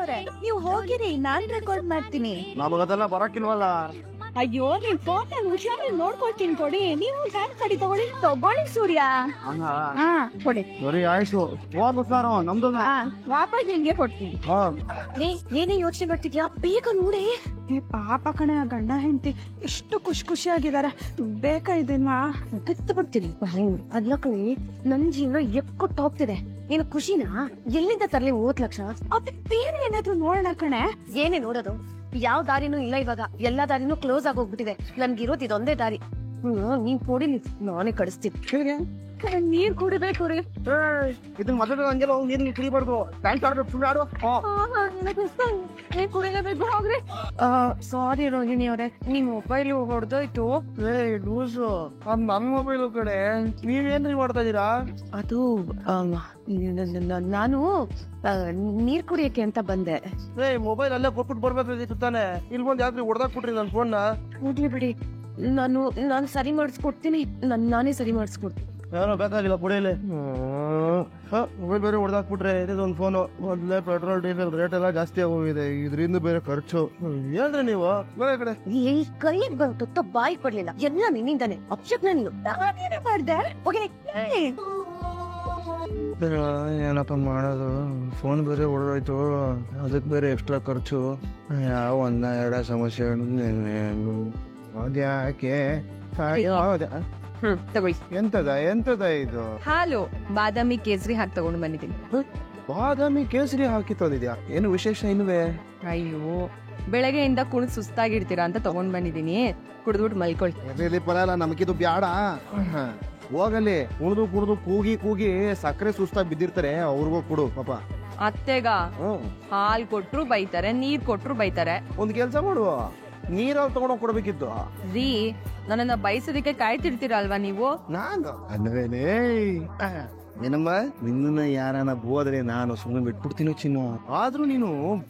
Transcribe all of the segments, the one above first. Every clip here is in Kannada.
ಅವ್ರೆ ನೀವು ಹೋಗಿರಿ, ನಾನ್ ರೆಕಾರ್ಡ್ ಮಾಡ್ತೀನಿ. ನಮಗದೆಲ್ಲ ಬರಕಿಲ್ವಲ್ಲ. ಅಯ್ಯೋ ನಿಮ್ ಫೋನ್ ಹುಷಾರಾಗಿ ನೋಡ್ಕೊಳ್ತೀನಿ, ಕೊಡಿ. ನೀವು ಹ್ಯಾಂಡ್ ಕಡಿ ತಗೊಳ್ಳಿ ಸೂರ್ಯ. ಹಾ ಕೊಡಿ. ಸರಿ ಆಯ್ತು, ಹೋಗ್ಬಿಟ್ಟಾರೋ ನಮ್ದು. ವಾಪಸ್ ನಿಮ್ಗೆ ಕೊಡ್ತೀನಿ. ಏನೇ ಯೋಚನೆ ಮಾಡ್ತಿದ್ಯಾ, ಬೇಗ ನೋಡಿ. ಪಾಪ ಕಣೆ, ಆ ಗಂಡ ಹೆಂಡತಿ ಎಷ್ಟು ಖುಷಿಯಾಗಿದ್ದಾರೆ. ಬೇಕಾ ಇದನ್ವಾ ಕಿತ್ತು ಬಿಡ್ತೀನಿ. ಅದ್ಲ ಕಣೆ, ನನ್ ಜೀವನ ಎಕ್ಕೊಟ್ಟು ಹೋಗ್ತಿದೆ. ನೀನು ಖುಷಿನಾ ಎಲ್ಲಿಂದ ತರ್ಲಿ 30 ಲಕ್ಷ? ಅದೇ ಬೇರೆ ಏನಾದ್ರು ನೋಡೋಣ ಕಣೆ. ಏನೇ ನೋಡೋದು, ಯಾವ ದಾರಿನೂ ಇಲ್ಲ ಇವಾಗ. ಎಲ್ಲಾ ದಾರಿನೂ ಕ್ಲೋಸ್ ಆಗೋಗ್ಬಿಟ್ಟಿದೆ. ನನ್ಗಿರೋದು ಇದೊಂದೇ ದಾರಿ. ನೀನ್ ಕೊಡಿಲಿ, ನಾನೇ ಕಳಿಸ್ತೀನಿ. ನೀರ್ ಕುಡಿಬೇಕು ರೀ. ಇದನ್ನ ಮೊದಲು ಹಂಗೆಲ್ಲ ಹೋಗಿ ನೀರ್ಗೆ ಕುಡಿಬಾರ್ದು. ಪ್ಯಾಂಟ್ ಆಡ್ರು ಫುಲ್ ಆಡು. ಕುಡಿಲೇಬೇಕು. ಹೋಗ್ರಿ. ಸಾರಿ ರೋಹಿಣಿ ಅವ್ರೆ, ನಿಮ್ ಮೊಬೈಲ್ ಹೊಡೆದೋಯ್ತು. ಲೂಸು, ನನ್ನ ಮೊಬೈಲ್ ಕಡೆ. ನೀವೇನ್ರಿ ಮಾಡ್ತಾ ಇದೀರಾ? ಅದು ನಾನು ನೀರ್ ಕುಡಿಯಕ್ಕೆ ಅಂತ ಬಂದೆ. ಮೊಬೈಲ್ ಅಲ್ಲೇ ಕೊಟ್ಬಿಟ್ಟು ಬರ್ಬೇಕಾಗಿತ್ತು ತಾನೆ. ಇಲ್ಲಿ ಬಂದು ಯಾಕ್ರಿ ಹೊಡೆದಾಕ್ ಕೊಟ್ರಿ ನನ್ನ ಫೋನ್ ನ? ಹೋಗ್ಲಿ ಬಿಡಿ, ನಾನು ಸರಿ ಮಾಡಿಸ್ಕೊಡ್ತೀನಿ. ನಾನೇ ಸರಿ ಮಾಡಿಸ್ಕೊಡ್ತೀನಿ. ಏನೋ ಬೇಕಾಗಿಲ್ಲ ಕುಡಿಯಲಿ. ಮೊಬೈಲ್ ಬೇರೆ ಹೊಡೆದಾಕ್ಬಿಟ್ರೆ ಇದೊಂದು ಫೋನು. ಮೊದಲೇ ಪೆಟ್ರೋಲ್ ಡೀಸೆಲ್ ರೇಟ್ ಎಲ್ಲ ಜಾಸ್ತಿ ಆಗೋಗಿದೆ, ಇದರಿಂದ ಬೇರೆ ಖರ್ಚು. ಏನ್ರಿ ನೀವು ಬೇರೆ ಕಡೆ ಕೈಗೆ ಬಂತು, ಬಾಯಿ ಕೊಡ್ಲಿಲ್ಲ. ಎಲ್ಲ ನಿನ್ನಿಂದಾನೆ. ಅಪ್ಶಕ್ನ ನೀನು ಮಾಡ್ದೆ. ಏನಪ್ಪ ಮಾಡೋದು, ಫೋನ್ ಬೇರೆ ಹೊಡೆದೋಯ್ತು, ಅದಕ್ಕೆ ಬೇರೆ ಎಕ್ಸ್ಟ್ರಾ ಖರ್ಚು. ಯಾವ ಒಂದ ಎರಡ ಸಮಸ್ಯೆ ಅದ್ಯಾಕೆ? ತಗೊಳ್ಳಿ. ಎಂತದ ಇದು? ಹಾಲು ಬಾದಾಮಿ ಕೇಸರಿ ಹಾಕಿ ತಗೊಂಡು ಬಂದಿದ್ದೀನಿ. ಬಾದಾಮಿ ಕೇಸರಿ ಹಾಕಿ ತಂದಿದ್ಯಾ? ಏನು ವಿಶೇಷ ಇಲ್ವೇ? ಅಯ್ಯೋ, ಬೆಳಗ್ಗೆಯಿಂದ ಕುಣಿದ್ ಸುಸ್ತಾಗಿರ್ತೀರಾ ಅಂತ ತಗೊಂಡ್ ಬಂದಿದ್ದೀನಿ. ಕುಡಿದ್ಬಿಟ್ಟು ಮಲ್ಕೊಳ್ಳಿ. ಪರಲ್ಲ, ನಮಗಿದು ಬ್ಯಾಡ. ಹೋಗಲಿ, ಕುಣಿದು ಕೂಗಿ ಸಕ್ಕರೆ ಸುಸ್ತಾಗಿ ಬಿದ್ದಿರ್ತಾರೆ, ಅವ್ರಿಗೂ ಕೊಡು ಪಾಪ. ಅತ್ತೆಗ ಹಾಲ್ ಕೊಟ್ರು ಬೈತಾರೆ, ನೀರ್ ಕೊಟ್ರು ಬೈತಾರೆ. ಒಂದ್ ಕೆಲ್ಸ ಮಾಡುವ, ನೀರಲ್ಲಿ ತಗೊಂಡೋಗ್ ಕೊಡ್ಬೇಕಿತ್ತು. ರೀ, ನನ್ನನ್ನ ಬಯಸೋದಿಕ್ಕೆ ಕಾಯ್ತಿರ್ತೀರಲ್ವಾ ನೀವು? ನಾನು ಅನ್ವೇನೇ ಏನಮ್ಮ, ನಿನ್ನ ಯಾರನ್ನ ಬೋದ್ರೆ ನಾನು ಸುಮ್ಮನೆ ಬಿಟ್ಬಿಡ್ತೀನಿ ಚಿನ್ನು. ಆದ್ರೂ ನೀನು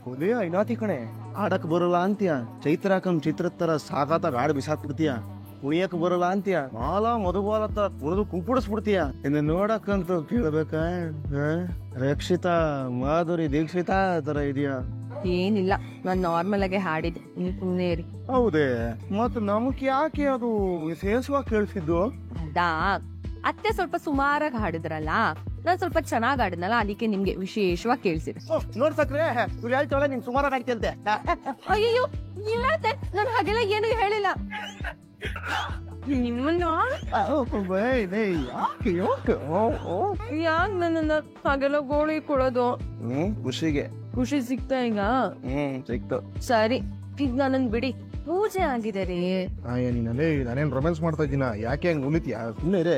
ಒಳ್ಳೆಯ ಐನಾತಿ ಕಣೆ. ಆಡಕ್ ಬರಲ್ಲ ಅಂತೀಯ, ಚೈತ್ರಾಕಂ ಚಿತ್ರದ ತರ ಸಾಕಾತಾಗ ಆಡ ಬಿಸಾಕ್ಬಿಡ್ತೀಯ. ಕುಣಿಯಕ್ ಬರಲ್ಲ ಅಂತೀಯ, ಮಾಲ ಮಧುಬಾಲ ತರ ಕುಣಿದು ಕುಂಪುಡಿಸ್ಬಿಡ್ತೀಯ. ಇನ್ನು ನೋಡಕ್ಕಂತೂ ಕೇಳ್ಬೇಕಾ? ರಕ್ಷಿತಾ, ಮಾಧುರಿ ದೀಕ್ಷಿತಾ ತರ ಇದೆಯಾ? ಏನಿಲ್ಲ, ನಾನ್ ನಾರ್ಮಲ್ ಆಗಿ ಹಾಡಿದ್ದೆ. ಸುಮ್ನೆ ರೀ. ಹೌದೇ, ಮತ್ ನಮಗ್ ಯಾಕೆ ಅದು ವಿಶೇಷವಾಗಿ ಕೇಳಿಸಿದ್ದು? ಹೌದಾ, ಅತ್ತೆ ಸ್ವಲ್ಪ ಸುಮಾರಾಗಿ ಹಾಡಿದ್ರಲ್ಲ, ನಾನ್ ಸ್ವಲ್ಪ ಚೆನ್ನಾಗ್ ಹಾಡಿದ್ನಲ್ಲ, ಅದಕ್ಕೆ ನಿಮ್ಗೆ ವಿಶೇಷವಾಗಿ ಕೇಳಿಸಿದೆ. ನೋಡ್ಸಕ್ರೆ ಇವ್ರು ಹೇಳ್ತಾಳೆ ನೀನ್ ಸುಮಾರಾಗಿ ಆಗ್ತಂತೆ. ಅಯ್ಯೋ ಇಲ್ಲತ್ತೆ, ನಾನು ಹಾಗೆಲ್ಲ ಏನು ಹೇಳಿಲ್ಲ. ನಿಮ್ಮನ್ನ ಯಾಕ್ ನನ್ನನ್ನ ಹಾಗೆಲ್ಲ ಗೋಳಿ ಕೊಡೋದು? ಖುಷಿ ಸಿಗ್ತಾ ಈಗ? ಸಿಕ್ತು. ಸರಿ, ಈಗ ನನ್ನನ್ ಬಿಡಿ. ಪೂಜೆ ಆಗಿದೆ ರೀ. ನಾನೇನ್ ರೊಮ್ಯಾನ್ಸ್ ಮಾಡ್ತಾ ಇದ್ದೀನ? ಯಾಕೆ ಹಂಗ ಉಳಿತೀಯ? ಸುಮ್ಮನೆ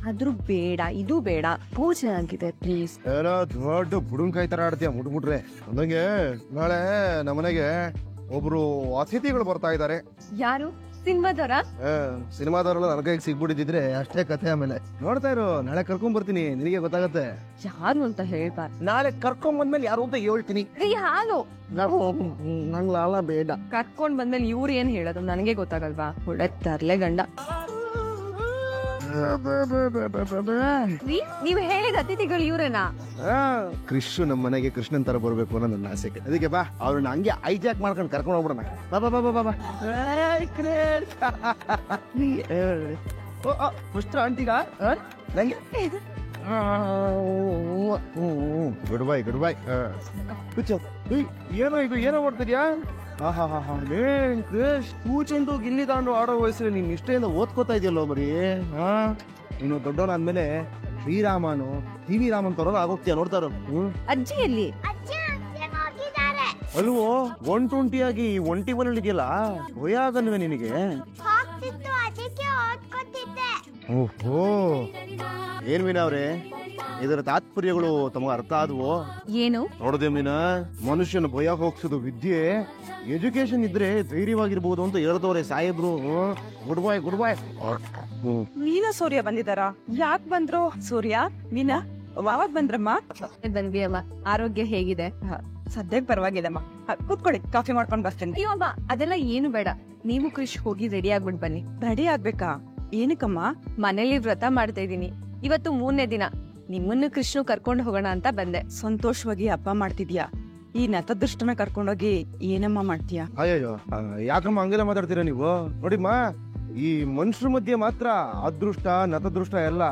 ಆದ್ರೂ ಬೇಡ, ಇದು ಬೇಡ. ಪೂಜೆ ಆಗಿದೆ ಪ್ಲೀಸ್. ಏನೋ ದೊಡ್ಡ ಬುಡುಂಕಾಯಿ ತರ ಆಡ್ತೀಯ ಮುಟ್ಬಿಟ್ರೆ. ಅಂದಂಗೆ ನಾಳೆ ನಮ್ಮನೆಗೆ ಒಬ್ರು ಅತಿಥಿಗಳು ಬರ್ತಾ ಇದಾರೆ. ಯಾರು? ಸಿನಿಮಾದವರ? ಸಿನಿಮಾದವರೆಲ್ಲ ನನ್ನ ಕೈಗೆ ಸಿಗ್ಬಿಟ್ಟಿದ್ರೆ ಅಷ್ಟೇ ಕಥೆ. ಆಮೇಲೆ ನೋಡ್ತಾ ಇರು, ನಾಳೆ ಕರ್ಕೊಂಡ್ ಬರ್ತೀನಿ, ನಿನಗೆ ಗೊತ್ತಾಗತ್ತೆ. ಯಾರು ಅಂತ ಹೇಳ್ಬಾರ್ದು. ನಾಳೆ ಕರ್ಕೊಂಡ್ ಬಂದ್ಮೇಲೆ ಯಾರು ಅಂತ ಹೇಳ್ತೀನಿ. ಹಾಲು ನಂಗ್ಲಾಲ ಬೇಡ. ಕರ್ಕೊಂಡ್ ಬಂದ್ಮೇಲೆ ಇವ್ರು ಏನ್ ಹೇಳೋದು ನನಗೆ ಗೊತ್ತಾಗಲ್ವಾ? ಒಳ್ಳೆ ತರ್ಲೆ ಗಂಡ. ನೀವ್ ಹೇಳಿದ ಅತಿಥಿಗಳು ಇವ್ರೇನಾ? ಕೃಷ್ಣ ನಮ್ಮ ಮನೆಗೆ ಕೃಷ್ಣನ್ ತರ ಬರ್ಬೇಕು ಅನ್ನೋ ನನ್ನ ಆಸೆ. ಅದಕ್ಕೆ ಬಾ, ಅವ್ರನ್ನ ಹಂಗೆ ಐಜಾಕ್ ಮಾಡ್ಕೊಂಡು ಕರ್ಕೊಂಡು ಹೋಗ್ಬಿಡೋಣ. ಬಾ ಪುಷ್ಟ್ರ ಆಂಟಿಗ ನಂಗೆ ಗುಡ್ ಬೈ. ಏನೋ ಇದು, ಏನೋ ಮಾಡ್ತಿದ್ಯಾ? ಕೂಚಂದು ಗಿಲ್ಲಿ ತಾಂಡು ಆಡೋ ವಯಸ್ಸಲ್ಲಿ ನೀನ್ ಇಷ್ಟೇಂದ ಓದ್ಕೋತಾ ಇದೆಯಲ್ಲೋ ಬರೀ. ನೀನು ದೊಡ್ಡವನಾದ್ಮೇಲೆ ಶ್ರೀರಾಮನು ಟಿ ವಿ ರಾಮನ್ ತರೋದು ಆಗೋಗ್ತೀಯ. ನೋಡ್ತಾರ ಅಜ್ಜಿಯಲ್ಲಿ ಅಲ್ವೋ 120 ಆಗಿ ಒಂಟಿ ಬರಲಿದೆಯಲ್ಲ, ಭಯಾಗಲ್ವೇ ನಿನಗೆ? ಓಹೋ, ಏನ್ ಮೀನಾ ಅವ್ರೆ, ಇದರ ತಾತ್ಪರ್ಯಗಳು ತಮಗೆ ಅರ್ಥ ಆದ್ವೋ? ಏನು ನೋಡದೆ ಮೀನಾ, ಮನುಷ್ಯನ ಭಯ ಹೋಗ್ಸೋದು ವಿದ್ಯೆ, ಎಜುಕೇಶನ್ ಇದ್ರೆ ಧೈರ್ಯವಾಗಿರ್ಬಹುದು ಅಂತ ಹೇಳ್ತವ್ರೆ ಸಾಹೇಬ್ರು. ಗುಡ್ ಬಾಯ್. ನೀನಾ ಸೂರ್ಯ ಬಂದಿದಾರಾ? ಯಾಕೆ ಬಂದ್ರು ಸೂರ್ಯ? ನೀನಾ ಯಾವಾಗ ಬಂದ್ರಮ್ಮ? ಬಂದ್ವಿ ಅಮ್ಮ. ಆರೋಗ್ಯ ಹೇಗಿದೆ? ಸದ್ಯಕ್ಕೆ ಪರವಾಗಿಲ್ಲಮ್ಮ. ಕೂತ್ಕೊಳ್ಳಿ, ಕಾಫಿ ಮಾಡ್ಕೊಂಡ್ ಬರ್ತೀನಿ. ಅಯ್ಯೋ ಅಮ್ಮ, ಅದೆಲ್ಲ ಏನು ಬೇಡ. ನೀವು ಕೃಷಿ ಹೋಗಿ ರೆಡಿ ಆಗ್ಬಿಟ್ಟು ಬನ್ನಿ. ರೆಡಿ ಆಗ್ಬೇಕಾ? ಏನಕ್ಕಮ್ಮ? ಮನೇಲಿ ವ್ರತ ಮಾಡ್ತಾ ಇದೀನಿ. ಇವತ್ತು 3ನೇ ದಿನ. ನಿಮ್ಮನ್ನು ಕೃಷ್ಣ ಕರ್ಕೊಂಡು ಹೋಗೋಣ ಅಂತ ಬಂದೆ. ಸಂತೋಷವಾಗಿ ಹಬ್ಬ ಮಾಡ್ತಿದ್ಯಾ? ಈ ನತದೃಷ್ಟನ ಕರ್ಕೊಂಡೋಗಿ ಏನಮ್ಮ ಮಾಡ್ತೀಯ? ಅಯ್ಯಯ್ಯೋ ಯಾಕಮ್ಮ ಹಂಗೆಲ್ಲ ಮಾತಾಡ್ತೀರಾ ನೀವು? ನೋಡಿಮ್ಮ, ಈ ಮನುಷ್ಯರ ಮಧ್ಯೆ ಮಾತ್ರ ಅದೃಷ್ಟ ನತದೃಷ್ಟ ಎಲ್ಲ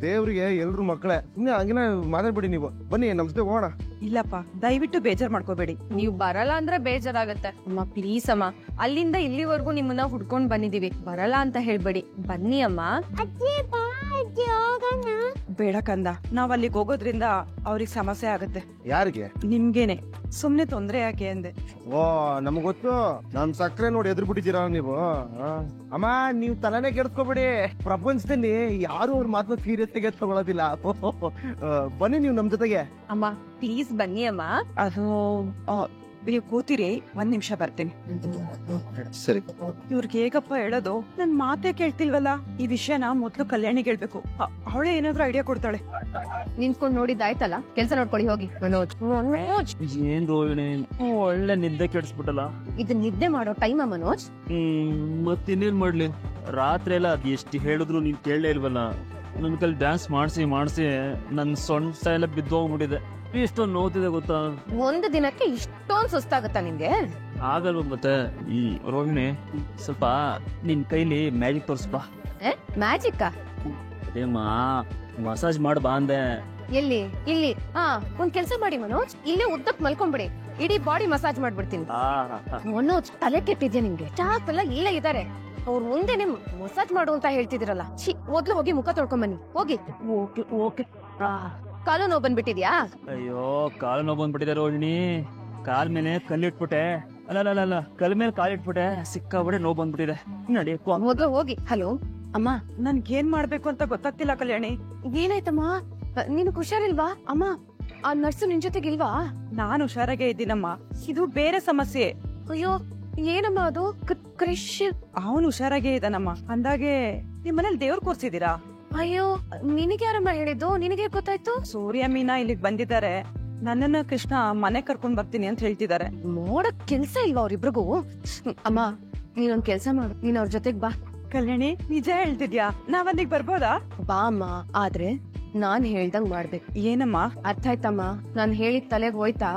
ದೇವ್ರಿಗೆ ಎಲ್ರು ಮಕ್ಕಳೇ. ಸುಮ್ನೆ ಹಂಗಿನ ಮಾತಾಡ್ಬೇಡಿ ನೀವು. ಬನ್ನಿ ನಮ್ ಜೊತೆ ಹೋಗೋಣ. ಇಲ್ಲಪ್ಪ, ದಯವಿಟ್ಟು ಬೇಜಾರ್ ಮಾಡ್ಕೋಬೇಡಿ. ನೀವ್ ಬರಲ್ಲ ಅಂದ್ರೆ ಬೇಜಾರಾಗತ್ತೆ ಅಮ್ಮ. ಪ್ಲೀಸ್ ಅಮ್ಮ, ಅಲ್ಲಿಂದ ಇಲ್ಲಿವರೆಗೂ ನಿಮ್ಮನ್ನ ಹುಡ್ಕೊಂಡ್ ಬಂದಿದೀವಿ, ಬರಲ್ಲ ಅಂತ ಹೇಳ್ಬೇಡಿ. ಬನ್ನಿ ಅಮ್ಮ. ಬೇಡ ಕಂದ, ನಾವ್ ಅಲ್ಲಿಗೆ ಹೋಗೋದ್ರಿಂದ ಅವ್ರಿಗೆ ಸಮಸ್ಯೆ ಆಗತ್ತೆ. ಯಾರಿಗೆ? ನಿಮ್ಗೇನೆ. ಸುಮ್ನೆ ತೊಂದ್ರೆ ಯಾಕೆ ಅಂದೆ. ಓ ನಮ್ಗ್ ಗೊತ್ತು, ನಮ್ ಸಕ್ಕರೆ ನೋಡಿ ಎದುರು ಬಿಟ್ಟಿದ್ದೀರಾ ನೀವು. ಅಮ್ಮ ನೀವ್ ತಲೆನೇ ಕೆಡ್ಸ್ಕೊಬೇಡಿ. ಪ್ರಪಂಚದಲ್ಲಿ ಯಾರು ಅವ್ರ ಮಾತನ್ನ ಸೀರಿಯಸ್ ಆಗಿ ತಗೊಳೋದಿಲ್ಲ. ಬನ್ನಿ ನೀವು ನಮ್ ಜೊತೆಗೆ. ಅಮ್ಮ ಪ್ಲೀಸ್ ಬನ್ನಿ ಅಮ್ಮ. ಅದು ನೀವು ಕೂತಿರಿ, 1 ನಿಮಿಷ ಬರ್ತೀನಿ. ಸರಿ. ಇವ್ರಿಗೆ ಹೇಗಪ್ಪ ಹೇಳೋದು? ನನ್ ಮಾತೇ ಕೇಳ್ತಿಲ್ವಲ್ಲ. ಈ ವಿಷಯನ ಮೊದ್ಲು ಕಲ್ಯಾಣಿಗೆ ಹೇಳ್ಬೇಕು. ಅವಳೇ ಏನಾದ್ರೂ ಐಡಿಯಾ ಕೊಡ್ತಾಳೆ. ನಿಂತ್ಕೊಂಡ್ ನೋಡಿದ್ದಾಯ್ತಲ್ಲ, ಕೆಲ್ಸ ನೋಡ್ಕೊಳ್ಳಿ ಹೋಗಿ. ಮನೋಜ್, ಮನೋಜ್, ಏನ್ ರೋಹಿಣಿ, ಒಳ್ಳೆ ನಿದ್ದೆ ಕೆಡಿಸ್ಬಿಟ್ಟಲ್ಲ. ಇದು ನಿದ್ದೆ ಮಾಡೋ ಟೈಮ್ ಮನೋಜ್. ಮತ್ತಿನ್ನೇನ್ ಮಾಡ್ಲಿ, ರಾತ್ರಿ ಎಲ್ಲ ಅದ್ ಎಷ್ಟು ಹೇಳಿದ್ರು ನೀನ್ ಕೇಳಲೇ ಇಲ್ವಲ್ಲ. ನನ್ ಕೈಲಿ ಡ್ಯಾನ್ಸ್ ಮಾಡ್ಸಿ ನನ್ ಸೊಂಟ ಎಲ್ಲ ಬಿದ್ದೋಗ್ಬಿಟ್ಟಿದೆ. ಇಷ್ಟೊಂದು ನೋತಿದೆ ಗೊತ್ತಾ? ಒಂದು ದಿನಕ್ಕೆ ಇಷ್ಟೊಂದ್ ಸುಸ್ತಾಗತ್ತಾ ನಿಂಗೆ? ಆಗಲ್ವ ಮತ್ತೆ. ಈ ರೋಹಿಣಿ, ಸ್ವಲ್ಪ ನಿನ್ ಕೈಲಿ ಮ್ಯಾಜಿಕ್ ತೋರ್ಸ್ಬಾ. ಮ್ಯಾಜಿಕ್? ಅದೇಮ್ಮ, ಮಸಾಜ್ ಮಾಡ್ಬಾ ಅಂದೆ. ಎಲ್ಲಿ? ಇಲ್ಲಿ? ಒಂದ್ ಕೆಲ್ಸ ಮಾಡಿ ಮನೋಜ್, ಇಲ್ಲೇ ಉದ್ದಕ್ ಮಲ್ಕೊಂಡ್ಬಿಡಿ, ಇಡೀ ಬಾಡಿ ಮಸಾಜ್ ಮಾಡ್ಬಿಡ್ತೀನಿ. ಮನೋಜ್, ತಲೆ ಕೆಟ್ಟಿದ್ಯಾ ನಿಂಗೆ? ಸ್ಟಾಫ್ ಎಲ್ಲ ಇಲ್ಲೇ ಇದಾರೆ, ಅವ್ರ ಮುಂದೆ ನಿಮ್ ಮಸಾಜ್ ಮಾಡು ಅಂತ ಹೇಳ್ತಿದಿರಲ್ಲ. ಮೊದ್ಲು ಹೋಗಿ ಮುಖ ತೊಳ್ಕೊಂಬನ್ನಿ ಹೋಗಿ. ಓಕೆ. ಕಾಲು ನೋವು ಬಂದ್ಬಿಟ್ಟಿದ್ಯಾ? ಅಯ್ಯೋ, ಕಾಲು ನೋವು ಬಂದ್ಬಿಟ್ಟಿದೆ ರೋಹಿಣಿ. ಕಾಲ್ ಮೇಲೆ ಕಲ್ಲಿಟ್ಬಿಟ್ಟೆ. ಅಲ್ಲ, ಕಲ್ ಮೇಲೆ ಕಾಲಿಟ್ಬಿಟ್ಟೆ. ಸಿಕ್ಕಾಬಿಟ್ಟೆ ನೋವು ಬಂದ್ಬಿಟ್ಟಿದೆ. ನಡಿ ಮೊದ್ಲು ಹೋಗಿ. ಹಲೋ ಅಮ್ಮ, ನನ್ಗೇನ್ ಮಾಡ್ಬೇಕು ಅಂತ ಗೊತ್ತಾಗ್ತಿಲ್ಲ ಕಲ್ಯಾಣಿ. ಏನಾಯ್ತಮ್ಮ? ನೀನು ಹುಷಾರಿಲ್ವಾ? ಅಮ್ಮ, ಆ ನರ್ಸು ನಿನ್ ಜೊತೆಗಿಲ್ವಾ? ನಾನ್ ಹುಷಾರಾಗೆ ಇದ್ದೀನಮ್ಮ, ಇದು ಬೇರೆ ಸಮಸ್ಯೆ. ಅಯ್ಯೋ ಏನಮ್ಮ ಅದು? ಕ್ರಿಶ್ ಅವನು ಹುಷಾರಾಗೆ ಇದ್ದಾನಮ್ಮ. ಅಂದಾಗೆ ನಿಮ್ ಮನೇಲಿ ದೇವ್ರ ಕೂರ್ಸಿದೀರಾ? ಅಯ್ಯೋ, ನಿನಗೆ ಯಾರಮ್ಮ ಹೇಳಿದ್ದು? ನಿನಗೆ ಗೊತ್ತಾಯ್ತು? ಸೂರ್ಯ ಮೀನಾ ಇಲ್ಲಿಗೆ ಬಂದಿದ್ದಾರೆ. ನನ್ನನ್ನ ಕೃಷ್ಣ ಮನೆ ಕರ್ಕೊಂಡ್ ಬರ್ತೀನಿ ಅಂತ ಹೇಳ್ತಿದ್ದಾರೆ. ನೋಡಕ್ ಕೆಲ್ಸ ಇಲ್ವಾ ಅವ್ರಿಬ್ರಿಗೂ? ಅಮ್ಮ ನೀನೊಂದ್ ಕೆಲ್ಸ ಮಾಡು, ನೀನ್ ಅವ್ರ ಜೊತೆಗ್ ಬಾ. ಕಲ್ಯಾಣಿ, ನಿಜ ಹೇಳ್ತಿದ್ಯಾ? ನಾವ್ ಅಲ್ಲಿಗೆ ಬರ್ಬೋದಾ? ಬಾ ಅಮ್ಮ, ಆದ್ರೆ ನಾನ್ ಹೇಳ್ದಂಗ್ ಮಾಡ್ಬೇಕು. ಏನಮ್ಮ? ಅರ್ಥ ಆಯ್ತಮ್ಮ? ನಾನ್ ಹೇಳಿದ್ ತಲೆಗ್ ಹೋಯ್ತಾ?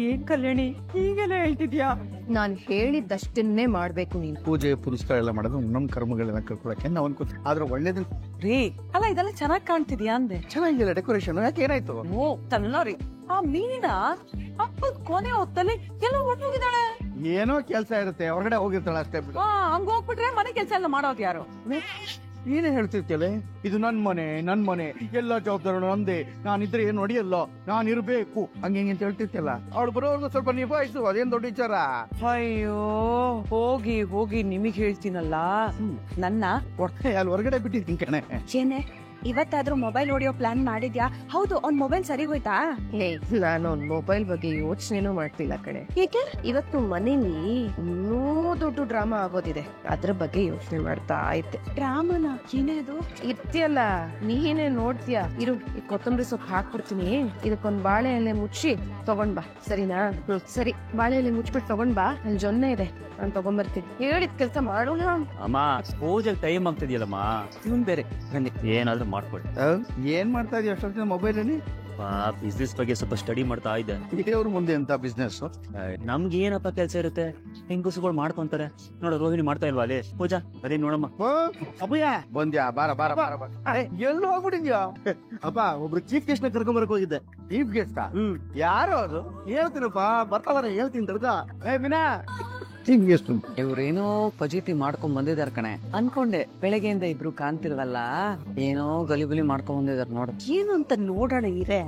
ಏನ್ ಕಲ್ಯಾಣಿ ಹೀಗೆಲ್ಲ ಹೇಳ್ತಿದ್ಯಾ? ನಾನ್ ಹೇಳಿದ್ದಷ್ಟನ್ನೇ ಮಾಡ್ಬೇಕು ನೀನು. ಪೂಜೆ ಪುರಸ್ಕಾರ ಎಲ್ಲ ಮಾಡೋದು ನಮ್ ಕರ್ಮಗಳನ್ನ ಕಳ್ಕೊಳಕ್ಕೆ ನಾವು ಅನ್ಕೋತೀವಿ. ಆದ್ರೆ ಒಳ್ಳೇದು ರೀ, ಅಲ್ಲ ಇದೆಲ್ಲ ಚೆನ್ನಾಗ್ ಕಾಣ್ತಿದ್ಯಾ ಅಂದೆ. ಚೆನ್ನಾಗಿಲ್ಲ ಡೆಕೋರೇಷನ್. ಯಾಕೆ ಏನಾಯ್ತು? ಓ ತನ್ನೋರಿ, ಆ ಮೀನಾ ಅಪ್ಪದ ಕೊನೆ ಹೊತ್ತಲ್ಲಿ ಎಲ್ಲ ಹೊಟ್ಟೋಗಿದ್ದಾಳೆ. ಏನೋ ಕೆಲ್ಸ ಇರುತ್ತೆ, ಹೊರಗಡೆ ಹೋಗಿರ್ತಾಳೆ ಅಷ್ಟೇ. ಹಂಗ ಹೋಗ್ಬಿಟ್ರೆ ಮನೆ ಕೆಲ್ಸ ಎಲ್ಲ ಮಾಡೋದು ಯಾರು? ಏನೇ ಹೇಳ್ತಿರ್ತೇಲೆ? ಇದು ನನ್ ಮನೆ, ಎಲ್ಲ ಜವಾಬ್ದಾರಿ ನಂದೇ, ನಾನಿದ್ರೆ ಏನ್ ಹೊಡಿಯಲ್ಲ, ನಾನ್ ಇರ್ಬೇಕು, ಹಂಗೆ ಅಂತ ಹೇಳ್ತಿರ್ತಲ್ಲ. ಅವಳು ಬರೋರ್ಗು ಸ್ವಲ್ಪ ನಿಭಾಯಿಸು, ಅದೇನ್ ದೊಡ್ಡ ವಿಚಾರ. ಅಯ್ಯೋ, ಹೋಗಿ ನಿಮಗ್ ಹೇಳ್ತೀನಲ್ಲ, ನನ್ನ ಅಲ್ಲಿ ಹೊರಗಡೆ ಬಿಟ್ಟಿದ್ದೀನಿ ಕಣೆ. ಏನೇ ಇವತ್ತಾದ್ರೂ ಮೊಬೈಲ್ ಹೊಡಿಯೋ ಪ್ಲಾನ್ ಮಾಡಿದ್ಯಾ? ಹೌದು, ಅವ್ನ್ ಮೊಬೈಲ್ ಸರಿ ಹೋಯ್ತಾ? ನಾನು ಅವ್ನ್ ಮೊಬೈಲ್ ಬಗ್ಗೆ ಯೋಚನೆನೂ ಮಾಡ್ತಿಲ್ಲ ಕಡೆ. ಏಕೆ? ಇವತ್ತು ಮನೇಲಿ ಇನ್ನೂ ದೊಡ್ಡ ಡ್ರಾಮಾ ಆಗೋದಿದೆ, ಅದ್ರ ಬಗ್ಗೆ ಯೋಚನೆ ಮಾಡ್ತಾ ಐತೆ. ಡ್ರಾಮಾನ? ಏನೇ ಅದು? ಇರ್ತಿಯಲ್ಲ ನೀನೇ ನೋಡ್ತೀಯ ಇರು. ಈ ಕೊತ್ತಂಬರಿ ಸೊಪ್ಪು ಹಾಕ್ಬಿಡ್ತೀನಿ, ಇದಕ್ಕೊಂದ್ ಬಾಳೆ ಎಲೆ ಮುಚ್ಚಿ ತಗೊಂಡ್ ಬಾ, ಸರಿನಾ? ಸರಿ, ಬಾಳೆ ಎಲೆ ಮುಚ್ಬಿಟ್ಟು ತಗೊಂಡ್ ಬಾ. ಅಲ್ಲಿ ಜೊನ್ನೆ ಇದೆ, ನಾನ್ ತಗೊಂಡ್ಬರ್ತೀನಿ. ಹೇಳಿದ ಕೆಲ್ಸ ಮಾಡೋಣ. ಅಮ್ಮ, ಪೂಜೆಗೆ ಟೈಮ್ ಆಗ್ತಿದ್ಯಲ್ಲಮ್ಮ. ಇವನ್ ಬೇರೆ ಏನಾದ್ರೂ ಮಾಡ್ಕೊಡಿ. ಏನ್ ಮಾಡ್ತಾ ಇದೀಯ ಅಷ್ಟೊತ್ತಿನ ಮೊಬೈಲ್ ಅಲ್ಲಿ? ಬಿಸ್ನೆಸ್ ಬಗ್ಗೆ ಸ್ವಲ್ಪ ಸ್ಟಡಿ ಮಾಡ್ತಾ ಇದ್ದೆ. ಇದೇವ್ರ ಮುಂದೆ ಅಂತ ಬಿಸ್ನೆಸ್? ನಮ್ಗೆ ಏನಪ್ಪ ಕೆಲ್ಸ ಇರುತ್ತೆ, ಹೆಂಗಸುಗಳು ಮಾಡ್ಕೊಂತಾರೆ. ನೋಡ, ರೋಹಿಣಿ ಮಾಡ್ತಾ ಇಲ್ವಾ ಅಲ್ಲಿ ಪೂಜಾ? ಅದೇ ನೋಡಮ್ಮ. ಅಪ್ಪಯ್ಯ ಬಂದ್ಯಾ? ಬಾರ ಎಲ್ಲೂ ಹೋಗ್ಬಿಟ್ಟಿದ್ಯಾ? ಅಪ್ಪ, ಒಬ್ರು ಚೀಫ್ ಗೆಸ್ಟ್ ನ ಕರ್ಕೊಂಡ್ ಹೋಗಿದ್ದೆ. Chief guest? ಯಾರು ಅದು? ಹೇಳ್ತೀನಪ್ಪ, ಬರ್ತಾವ್ರೆ, ಹೇಳ್ತೀನಿ ತಡ್ಕ. ಮೀನಾ, ಚೀಫ್ ಗೆಸ್ಟ್ ಇವ್ರೇನೋ ಫಜೀತಿ ಮಾಡ್ಕೊಂಡ್ ಬಂದಿದಾರ ಕಣೆ ಅನ್ಕೊಂಡೆ. ಬೆಳಗ್ಗೆಯಿಂದ ಇಬ್ರು ಕಾಣ್ತಿಲ್ವಲ್ಲ, ಏನೋ ಗಲಿಬಿಲಿ ಮಾಡ್ಕೊಂಡ್ ಬಂದಿದಾರ ನೋಡು. ಏನು ಅಂತ ನೋಡೋಣ ಇರೇ.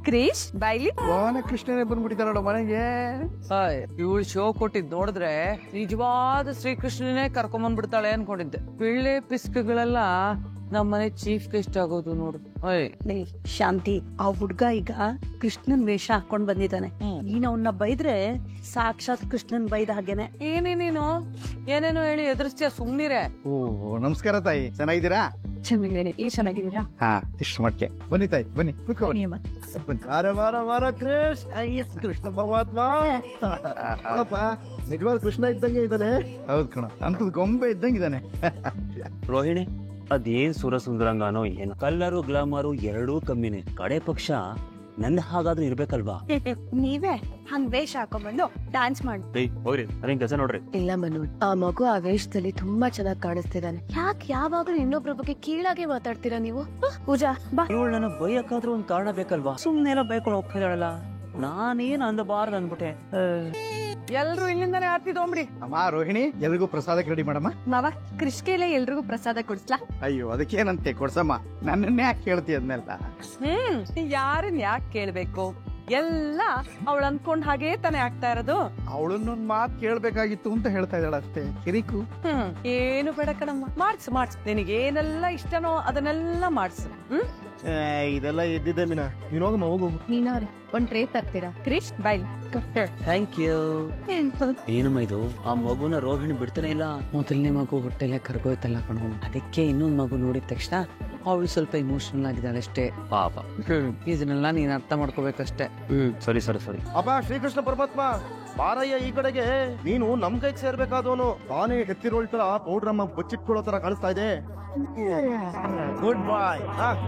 ಕ್ರಿಶ್ ಬೈಲಿ, ಕೃಷ್ಣನೇ ಬಂದ್ಬಿಟ್ಟಿದ್ದಾರ ಮನೆಗೆ. ಇವಳು ಶೋ ಕೊಟ್ಟಿದ್ ನೋಡಿದ್ರೆ ನಿಜವಾದ ಶ್ರೀಕೃಷ್ಣನೇ ಕರ್ಕೊಂಡ್ ಬಂದ್ಬಿಡ್ತಾಳೆ ಅನ್ಕೊಂಡಿದ್ದೆ. ಪಿಳ್ಳೆ ಪಿಸ್ಕಗಳೆಲ್ಲ ನಮ್ಮನೆ ಚೀಫ್ ಗೆಸ್ಟ್ ಆಗೋದು ನೋಡು. ಶಾಂತಿ, ಆ ಹುಡ್ಗ ಈಗ ಕೃಷ್ಣನ್ ವೇಷ ಹಾಕೊಂಡ್ ಬಂದಿದ್ದಾನೆ. ನೀನ್ ಅವನ್ನ ಬೈದ್ರೆ ಸಾಕ್ಷಾತ್ ಕೃಷ್ಣನ್ ಬೈದ ಹಾಗೇನೆ. ಏನೇನೇನು ಏನೇನೋ ಹೇಳಿ ಎದುರಿಸ್ತೀಯ, ಸುಮ್ನಿರೆ. ಓ ನಮಸ್ಕಾರ ತಾಯಿ, ಚೆನ್ನಾಗಿದ್ದೀರಾ? ಚೆನ್ನಾಗಿದ್ದೀರಾ? ಹಾ, ಇಷ್ಟು ಮಟ್ಕೆ. ಬನ್ನಿ ತಾಯಿ, ಬನ್ನಿ ಕೃಷ್ಣ ಪರಮಾತ್ಮ. ನಿಜವಾದ ಕೃಷ್ಣ ಇದ್ದಂಗೆ ಇದ್ದಾನೆ. ಹೌದ್ ಕಣ, ಅಂತದ್ ಗೊಂಬೆ ಇದ್ದಂಗೆ ಇದ್ದಾನೆ. ರೋಹಿಣಿ, ಅದೇನ್ ಸುರ ಸುಂದರಂಗಾನೋ ಏನೋ, ಕಲ್ಲರು ಗ್ಲಾಮರು ಎರಡೂ ಕಮ್ಮಿನೇ. ಕಡೆ ಪಕ್ಷ ನನ್ನ ಹಾಗಾದ್ರೂ ಇರ್ಬೇಕಲ್ವಾ? ನೀವೇ ಹಂಗ್ ವೇಷ ಹಾಕೊಂಡ್ಬಂದು ಡ್ಯಾನ್ಸ್ ಮಾಡಿ. ಹೋಗ್ರಿ ಅದೇನ್ ಕೆಲಸ ನೋಡ್ರಿ. ಇಲ್ಲ ಮನೋಜ್, ಆ ಮಗು ಆ ವೇಷದಲ್ಲಿ ತುಂಬಾ ಚೆನ್ನಾಗಿ ಕಾಣಿಸ್ತಿದ್ದಾನೆ. ಯಾಕೆ ಯಾವಾಗ್ಲೂ ಇನ್ನೊಬ್ರ ಬಗ್ಗೆ ಕೀಳಾಗೆ ಮಾತಾಡ್ತೀರಾ ನೀವು? ಪೂಜಾ ಬಾ. ಇವಳು ನನ್ನ ಬೈಯಕ್ಕಾದ್ರೂ ಒಂದ್ ಕಾರಣ ಬೇಕಲ್ವಾ? ಸುಮ್ನೆ ಎಲ್ಲ ಬೈಕೊಂಡು ಹೋಗ್ತಿದ್ದಾಳಲ್ಲ, ನಾನೇನ್ ಅಂದಬಾರ್ದು ಅಂದ್ಬಿಟ್ಟೆ. ಎಲ್ರು ಇಲ್ಲಿಂದಾನೆ ಆರ್ತಿ ತಗೊಂಬಿಡಿ. ಅಮ್ಮ ರೋಹಿಣಿ, ಎಲ್ರಿಗೂ ಪ್ರಸಾದಕ್ಕೆ ರೆಡಿ ಮಾಡಮ್ಮ. ಮಾವ, ಕೃಷ್ಣೇಲೆ ಎಲ್ರಿಗೂ ಪ್ರಸಾದ ಕೊಡ್ಸ್ಲಾ? ಅಯ್ಯೋ ಅದಕ್ಕೇನಂತೆ ಕೊಡ್ಸಮ್ಮ, ನನ್ನನ್ನೇ ಯಾಕೆ ಕೇಳ್ತಿ ಅದನ್ನೆಲ್ಲ. ಯಾರನ್ ಯಾಕೆ ಕೇಳ್ಬೇಕು? ಎಲ್ಲ ಅವಳು ಅನ್ಕೊಂಡ್ ಹಾಗೇ ತಾನೇ ಆಗ್ತಾ ಇರೋದು. ಅವಳನ್ನೊಂದ್ ಮಾತು ಕೇಳ್ಬೇಕಾಗಿತ್ತು ಅಂತ ಹೇಳ್ತಾ ಇದ್ದಾಳ ಅಷ್ಟೇ. ಕಿರಿಕು ಏನು ಬೇಡ ಕಣಮ್ಮ, ಮಾಡ್ಸು ನಿನಗೇನೆಲ್ಲ ಇಷ್ಟನೋ ಅದನ್ನೆಲ್ಲ ಮಾಡ್ಸು. ಇದೆಲ್ಲ ಎದ್ದಿದ್ದೆ ಮೀನಾ, ನೀನ್ ಹೋಗಮ್ಮ ಹೋಗು. ನೀನವ್ರೆ ಒಂದ್ ಟ್ರೇ ತರ್ತೀರಾ? ಕ್ರಿಶ್ ಬೈಲ್. Thank you. ಏನಮ್ಮ ಇದು? ಆ ಮಗುನ ರೋಹಿಣಿ ಬಿಡ್ತಾನೆ ಇಲ್ಲ. ಮೊದಲನೇ ಮಗು ಹೊಟ್ಟೆಲೆ ಕರ್ಗೋಯ್ತಲ್ಲ ಕಣೋ, ಅದಕ್ಕೆ ಇನ್ನೊಂದ್ ಮಗು ನೋಡಿದ ತಕ್ಷಣ ಅವಳು ಸ್ವಲ್ಪ ಇಮೋಷನಲ್ ಆಗಿದ್ದಾಳೆ ಅಷ್ಟೇ. ಪಾಪ. ಇದನ್ನೆಲ್ಲ ನೀನ್ ಅರ್ಥ ಮಾಡ್ಕೋಬೇಕಷ್ಟೇ. ಸರಿ. ಅಪ್ಪ ಶ್ರೀಕೃಷ್ಣ ಪರಮಾತ್ಮ, ಬಾರಯ್ಯ ಈ ಕಡೆಗೆ. ನೀನು ನಮ್ ಕೈಗೆ ಸೇರ್ಬೇಕಾದವನು. ತಾನೇ ಎತ್ತಿರೋಳ್ ತರ ಪೌಡ್ರಮ್ಮ ಬಚ್ಚಿಟ್ಕೊಳ್ಳೋ ತರ ಕಾಣಿಸ್ತಾ ಇದೆ. ಗುಡ್ ಬಾಯ್.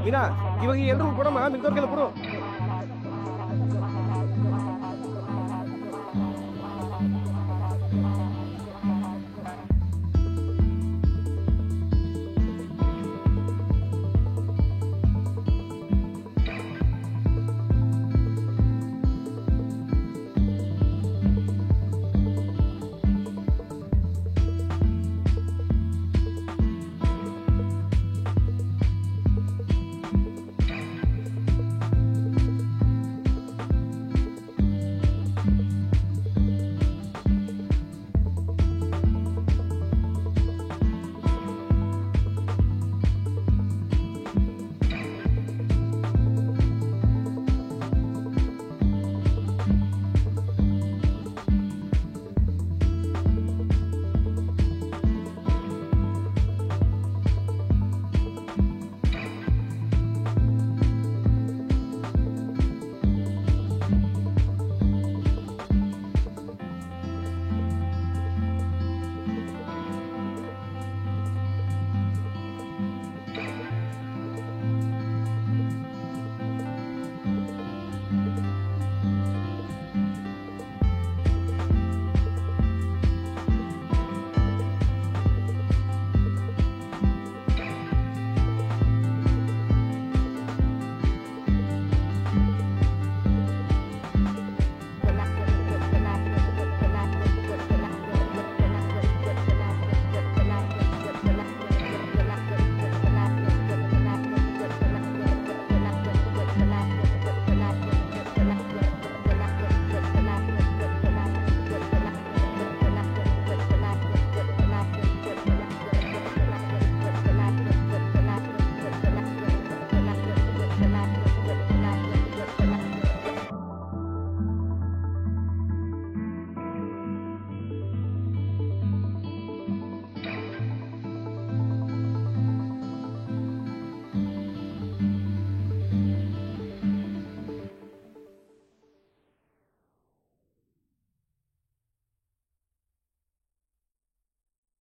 ಮೀನಾ, ಇವಾಗ ಎಲ್ರು ಕೊಡಮ್ಮ, ಮಿಕ್ಕವ್ರಿಗೆಲ್ಲ ಕೊಡು.